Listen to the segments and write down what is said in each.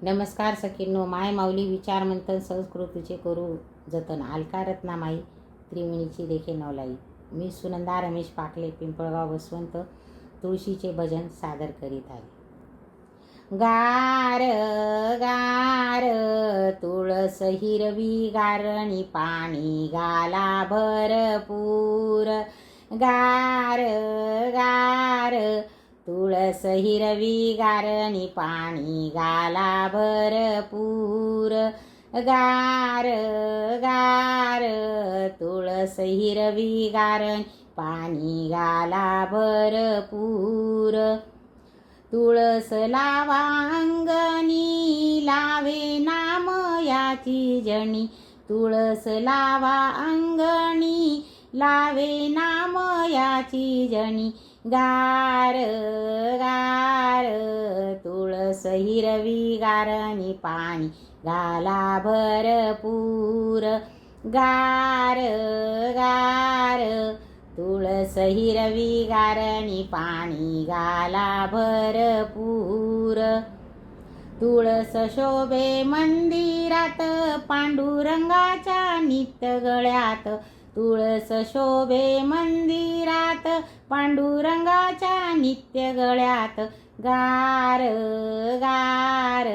नमस्कार सखींनो, माय माऊली विचार मंथन संस्कृतीचे करू जतन. अलका रत्नामाई त्रिवेणीची देखे नवलाई. मी सुनंदा रमेश पाकले, पिंपळगाव बसवंत, तुळशीचे भजन सादर करीत आहे. गार गार तुळस हिरवी गारणी पाणी गाला भरपूर. गार गार तुळस हिरवी गारणी पाणी गाला भरपूर. गार गार तुळस हिरवी गारणी पाणी गाला भरपूर. तुळस लावा अंगणी लावे नाम याची जणी. तुळस लावा अंगणी लावे नाम याची जणी. गार गार तुळस हिरवी गारणी पाणी गाला भरपूर. गार गार तुळस हिरवी गारणी पाणी गाला भरपूर. तुळस शोभे मंदिरात पांडुरंगाच्या नित्य गळ्यात. तुळस शोभे मंदिरात पांडुरंगाच्या नित्य गळ्यात. गार गार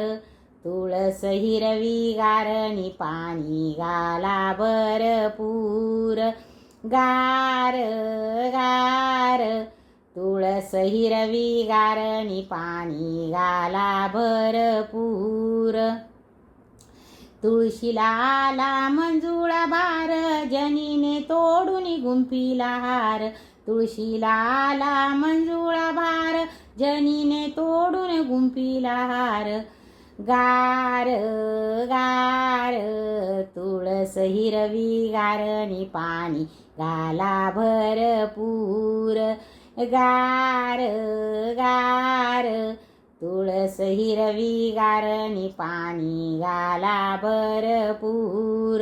तुळस हिरवी गारणी पाणी गाला भरपूर. गार गार तुळस हिरवी गारणी पाणी गाला भरपूर. तुळशीला आला मंजुळा भार जनीने तोडून गुंफीला हार. तुळशीला आला मंजुळा भार जनीने तोडून गुंफीला हार. गार गार तुळस हिरवी गारणी पाणी गाला भरपूर. गार गार तुळस हिरवी गारणी पाणी गाला भरपूर.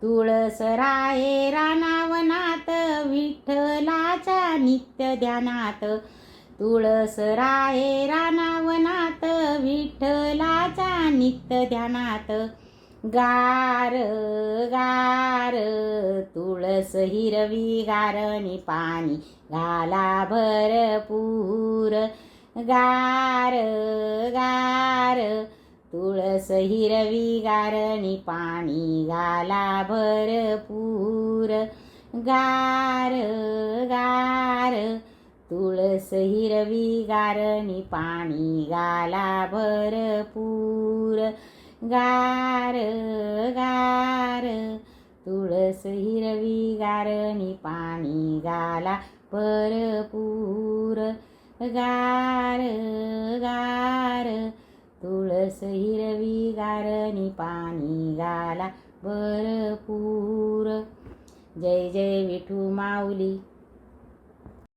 तुळस राहे रानावनात विठ्ठलाच्या नित्य ध्यानात. तुळस राहे रानावनात विठ्ठलाच्या नित्य ध्यानात. गार गार तुळस हिरवी गारणी पाणी गाला भरपूर. गार गार तुळस हिरवी गारणी पाणी गाला भरपूर. गार गार तुळस हिरवी गारणी पाणी गाला भरपूर. गार गार तुळस हिरवी गारणी पाणी गाला भरपूर. गार गार तुळस हिरवी गारणी पाणी गाला भरपूर. जय जय विठू माऊली.